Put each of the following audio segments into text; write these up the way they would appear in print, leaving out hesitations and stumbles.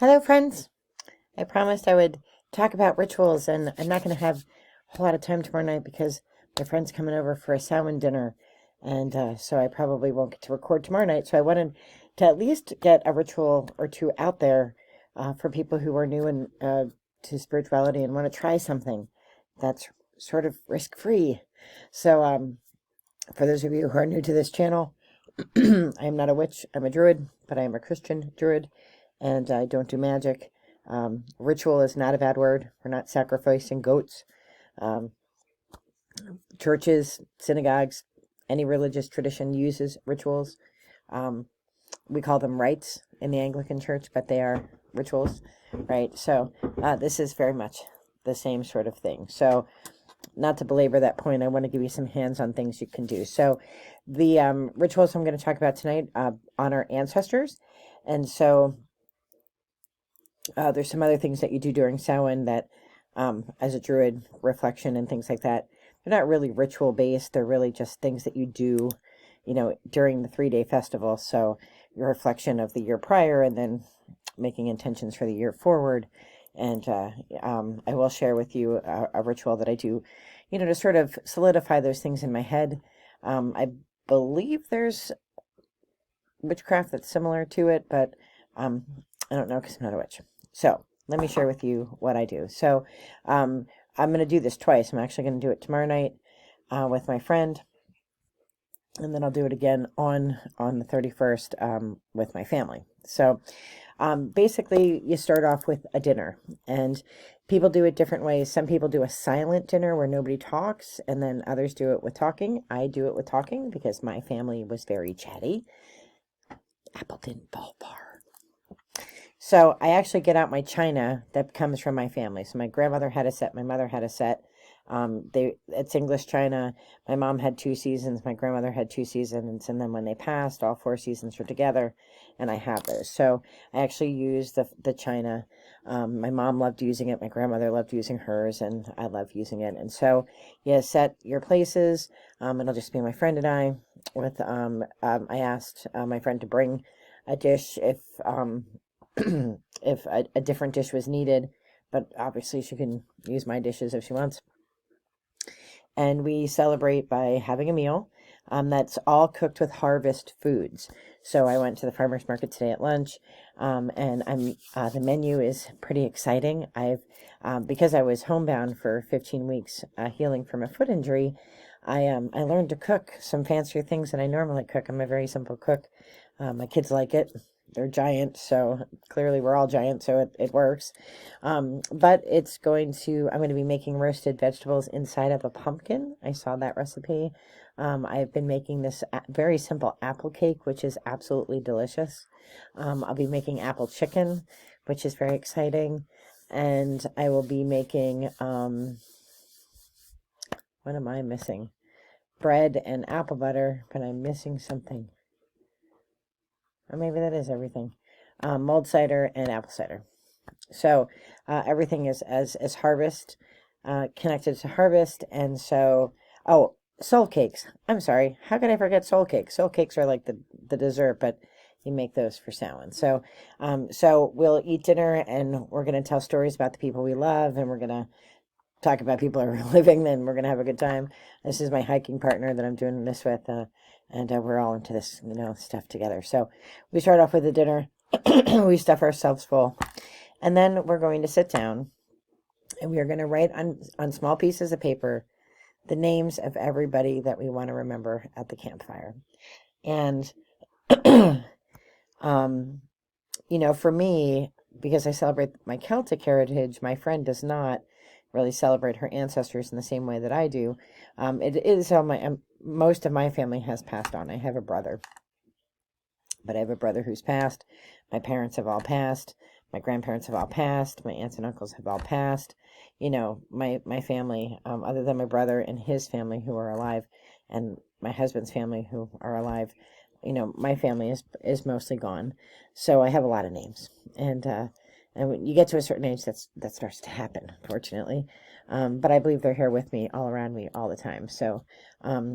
Hello, friends. I promised I would talk about rituals, and I'm not going to have a whole lot of time tomorrow night because my friend's coming over for a Samhain dinner, and so I probably won't get to record tomorrow night. So I wanted to at least get a ritual or two out there for people who are new to spirituality and want to try something that's sort of risk-free. So for those of you who are new to this channel, I am not a witch. I'm a druid, but I am a Christian druid, and I don't do magic. Ritual is not a bad word. We're not sacrificing goats. Um, Churches, synagogues, any religious tradition uses rituals. We call them rites in the Anglican Church, but they are rituals, right? So this is very much the same sort of thing. So not to belabor that point, I want to give you some hands-on things you can do. So the rituals I'm going to talk about tonight honor ancestors. And so there's some other things that you do during Samhain that, as a druid, reflection and things like that, they're not really ritual-based. They're really just things that you do, during the 3-day festival. So your reflection of the year prior and then making intentions for the year forward. And I will share with you a ritual that I do, to sort of solidify those things in my head. I believe there's witchcraft that's similar to it, but I don't know because I'm not a witch. So let me share with you what I do. So I'm going to do this twice. I'm actually going to do it tomorrow night with my friend, and then I'll do it again on the 31st with my family. So basically, you start off with a dinner, and people do it different ways. Some people do a silent dinner where nobody talks, and then others do it with talking. I do it with talking because my family was very chatty. Appleton Ballpark. So I actually get out my china that comes from my family. So my grandmother had a set, my mother had a set. It's English china. My mom had 2 seasons, my grandmother had 2 seasons, and then when they passed, all 4 seasons were together, and I have those. So I actually use the china. My mom loved using it, my grandmother loved using hers, and I love using it. And so you set your places. It'll just be my friend and I. I asked my friend to bring a dish if if a different dish was needed, but obviously she can use my dishes if she wants. And we celebrate by having a meal that's all cooked with harvest foods. So I went to the farmer's market today at lunch, and the menu is pretty exciting. Because I was homebound for 15 weeks healing from a foot injury, I learned to cook some fancier things than I normally cook. I'm a very simple cook. My kids like it. They're giant, so clearly we're all giant, so it works. But I'm going to be making roasted vegetables inside of a pumpkin. I saw that recipe. I've been making this very simple apple cake, which is absolutely delicious. I'll be making apple chicken, which is very exciting. And I will be making, what am I missing? Bread and apple butter, but I'm missing something. Or maybe that is everything. Mulled cider and apple cider. So everything is as harvest, connected to harvest. And so, soul cakes. I'm sorry. How could I forget soul cakes? Soul cakes are like the dessert, but you make those for Samhain. So, so we'll eat dinner, and we're going to tell stories about the people we love, and we're going to talk about people who are living, then we're going to have a good time. This is my hiking partner that I'm doing this with, and we're all into this, stuff together. So we start off with the dinner. We stuff ourselves full, and then we're going to sit down, and we are going to write on small pieces of paper the names of everybody that we want to remember at the campfire. And for me, because I celebrate my Celtic heritage, my friend does not really celebrate her ancestors in the same way that I do. It is how most of my family has passed on. I have a brother, but I have a brother who's passed. My parents have all passed. My grandparents have all passed. My aunts and uncles have all passed. My family, other than my brother and his family who are alive, and my husband's family who are alive, my family is mostly gone. So I have a lot of names, and when you get to a certain age, that starts to happen, fortunately. But I believe they're here with me, all around me, all the time. So,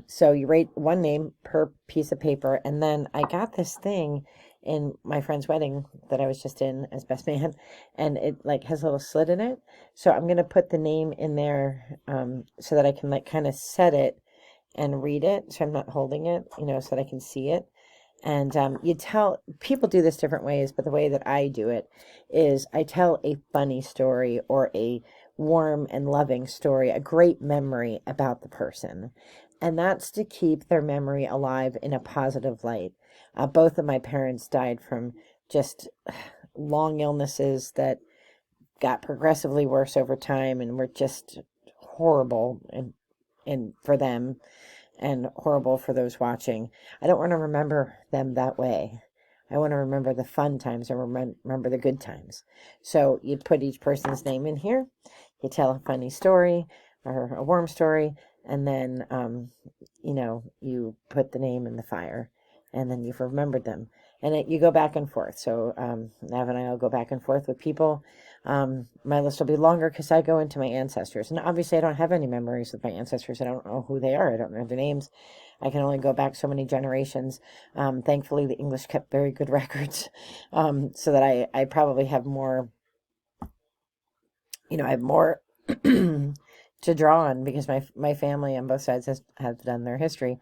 so you write one name per piece of paper, and then I got this thing. in my friend's wedding that I was just in as best man, and it like has a little slit in it. So I'm going to put the name in there so that I can like kind of set it and read it. So I'm not holding it, so that I can see it. And you tell people do this different ways, but the way that I do it is I tell a funny story or a warm and loving story, a great memory about the person. And that's to keep their memory alive in a positive light. Both of my parents died from just long illnesses that got progressively worse over time and were just horrible and for them and horrible for those watching. I don't want to remember them that way. I want to remember the fun times and remember the good times. So you put each person's name in here. You tell a funny story or a warm story, and then, you put the name in the fire, and then you've remembered them. And you go back and forth. So Nav and I will go back and forth with people. My list will be longer because I go into my ancestors. And obviously I don't have any memories with my ancestors. I don't know who they are. I don't know their names. I can only go back so many generations. Thankfully, the English kept very good records, so that I probably have more, I have more to draw on because my family on both sides have done their history.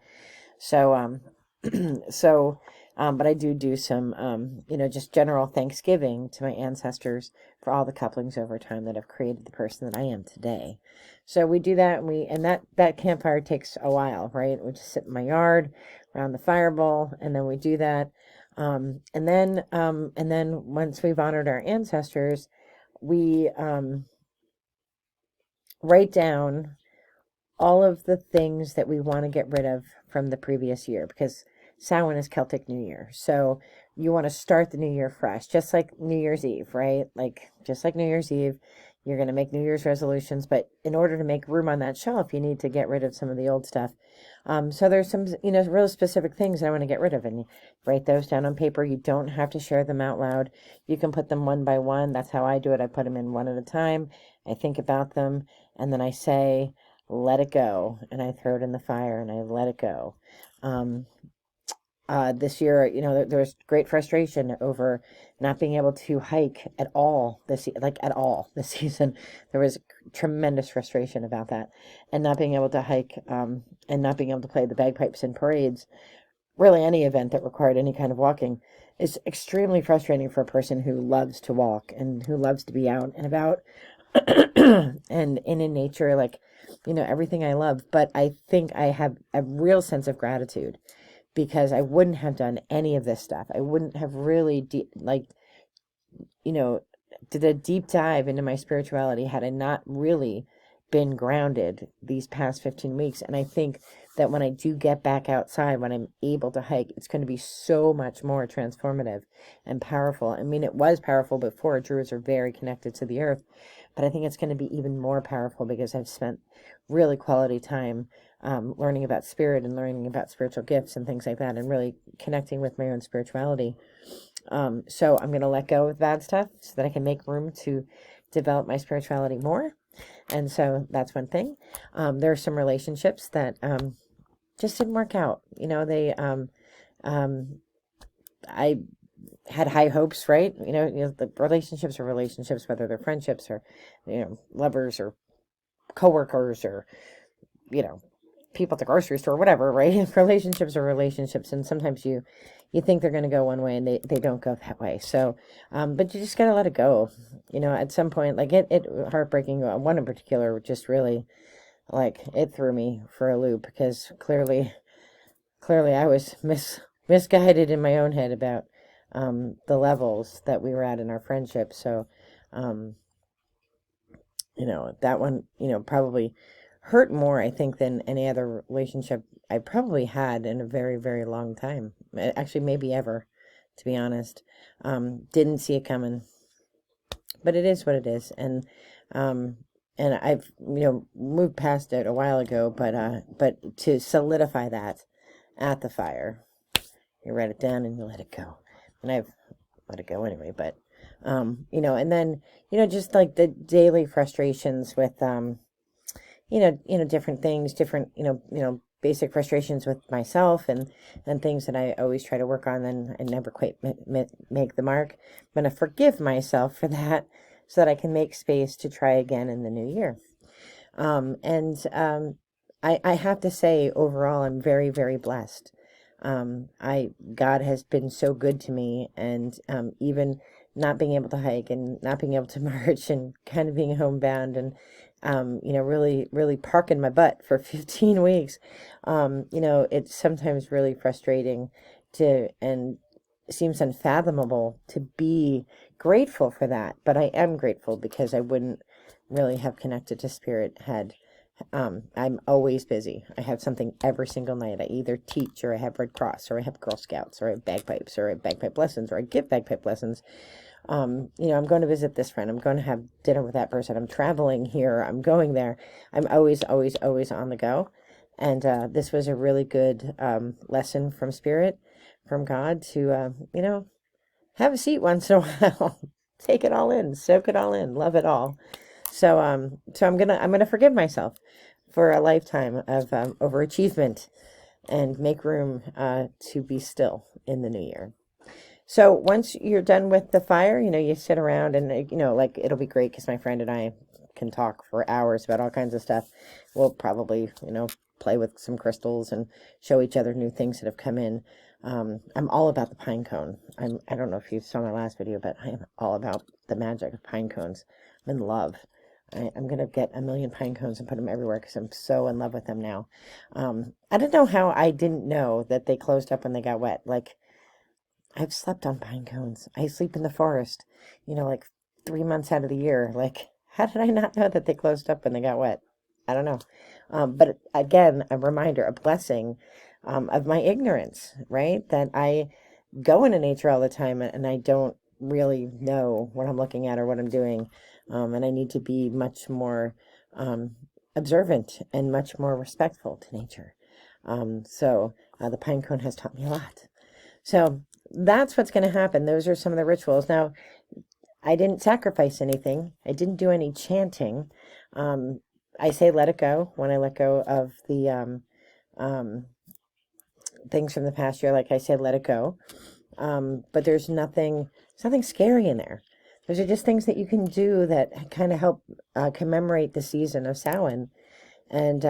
So, but I do some, just general thanksgiving to my ancestors for all the couplings over time that have created the person that I am today. So we do that, and that campfire takes a while, right? We just sit in my yard around the fire bowl, and then we do that. And then once we've honored our ancestors, we write down all of the things that we want to get rid of from the previous year, because Samhain is Celtic New Year. So you want to start the new year fresh, just like New Year's Eve, right? Just like New Year's Eve, you're going to make New Year's resolutions, but in order to make room on that shelf, you need to get rid of some of the old stuff. So there's some, real specific things I want to get rid of, and you write those down on paper. You don't have to share them out loud. You can put them one by one. That's how I do it. I put them in one at a time. I think about them, and then I say, let it go, and I throw it in the fire, and I let it go. This year, there was great frustration over not being able to hike at all this season. There was tremendous frustration about that, and not being able to hike, and not being able to play the bagpipes in parades. Really, any event that required any kind of walking is extremely frustrating for a person who loves to walk and who loves to be out and about and in nature, everything I love. But I think I have a real sense of gratitude, because I wouldn't have done any of this stuff. I wouldn't have really did a deep dive into my spirituality had I not really been grounded these past 15 weeks. And I think that when I do get back outside, when I'm able to hike, it's going to be so much more transformative and powerful. I mean, it was powerful before. Druids are very connected to the earth, but I think it's going to be even more powerful because I've spent really quality time learning about spirit and learning about spiritual gifts and things like that, and really connecting with my own spirituality. So I'm going to let go of bad stuff so that I can make room to develop my spirituality more. And so that's one thing. There are some relationships that just didn't work out. I had high hopes, right? The relationships are relationships, whether they're friendships or, lovers or coworkers or, people at the grocery store, whatever, right? Relationships are relationships. And sometimes you think they're going to go one way and they don't go that way. So, but you just got to let it go. At some point, it heartbreaking. One in particular, just really it threw me for a loop, because clearly I was misguided in my own head about the levels that we were at in our friendship. So, that one, probably hurt more, I think, than any other relationship I probably had in a very, very long time. Actually, maybe ever, to be honest. Didn't see it coming, but it is what it is. And I've, moved past it a while ago, but to solidify that at the fire, you write it down and you let it go. And I've let it go anyway, but, and then, just like the daily frustrations with, different things, different, basic frustrations with myself and things that I always try to work on, and I never quite make the mark. I'm going to forgive myself for that so that I can make space to try again in the new year. I have to say, overall, I'm very, very blessed. God has been so good to me, and even not being able to hike and not being able to march and kind of being homebound and really, really parking my butt for 15 weeks. It's sometimes really frustrating and seems unfathomable to be grateful for that. But I am grateful because I wouldn't really have connected to Spirit had I'm always busy. I have something every single night. I either teach, or I have Red Cross, or I have Girl Scouts, or I have bagpipes, or I have bagpipe lessons, or I give bagpipe lessons. I'm going to visit this friend. I'm going to have dinner with that person. I'm traveling here. I'm going there. I'm always, always, always on the go. And this was a really good lesson from Spirit, from God, to have a seat once in a while. Take it all in, soak it all in, love it all. So I'm gonna forgive myself for a lifetime of overachievement, and make room to be still in the new year. So once you're done with the fire, you sit around and it'll be great because my friend and I can talk for hours about all kinds of stuff. We'll probably play with some crystals and show each other new things that have come in. I'm all about the pine cone. I don't know if you saw my last video, but I am all about the magic of pine cones. I'm in love. I'm going to get a million pine cones and put them everywhere because I'm so in love with them now. I don't know how I didn't know that they closed up when they got wet. Like, I've slept on pine cones. I sleep in the forest, like 3 months out of the year. Like, how did I not know that they closed up when they got wet? I don't know. But again, a reminder, a blessing of my ignorance, right? That I go into nature all the time and I don't really know what I'm looking at or what I'm doing. And I need to be much more observant and much more respectful to nature. So the pine cone has taught me a lot. So that's what's going to happen. Those are some of the rituals. Now, I didn't sacrifice anything. I didn't do any chanting. I say let it go when I let go of the things from the past year. Like I said, let it go. But there's nothing scary in there. Those are just things that you can do that kind of help commemorate the season of Samhain. And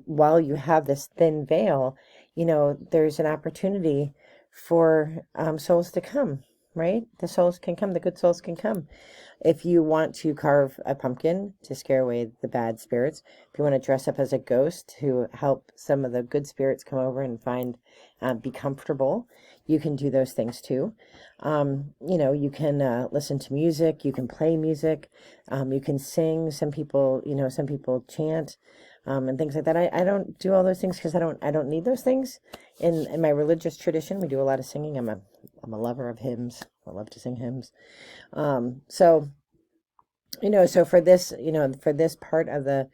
while you have this thin veil, there's an opportunity for souls to come, right? The souls can come, the good souls can come. If you want to carve a pumpkin to scare away the bad spirits, if you want to dress up as a ghost to help some of the good spirits come over and be comfortable, you can do those things too. You can listen to music, you can play music, you can sing. Some people chant, and things like that. I don't do all those things because I don't need those things. In my religious tradition, we do a lot of singing. I'm a lover of hymns. I love to sing hymns. So for this part of the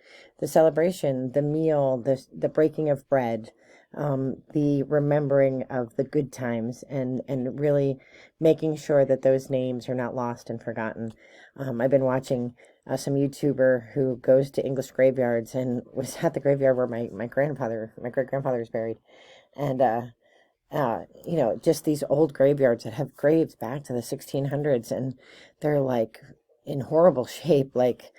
celebration, the meal, the breaking of bread, the remembering of the good times, and really making sure that those names are not lost and forgotten. I've been watching some YouTuber who goes to English graveyards and was at the graveyard where my great-grandfather is buried. And just these old graveyards that have graves back to the 1600s, and they're like in horrible shape, like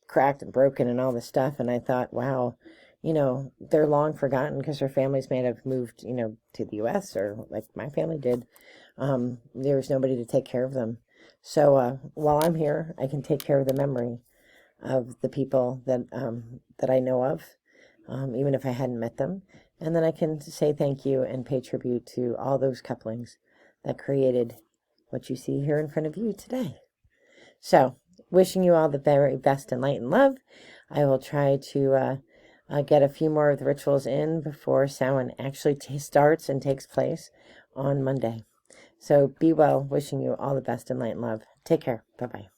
cracked and broken and all this stuff. And I thought, wow, they're long forgotten because their families may have moved, to the US, or like my family did. There was nobody to take care of them. So while I'm here, I can take care of the memory of the people that I know of, even if I hadn't met them. And then I can say thank you and pay tribute to all those couplings that created what you see here in front of you today. So, wishing you all the very best in light and love. I will try to get a few more of the rituals in before Samhain actually starts and takes place on Monday. So be well. Wishing you all the best in light and love. Take care. Bye-bye.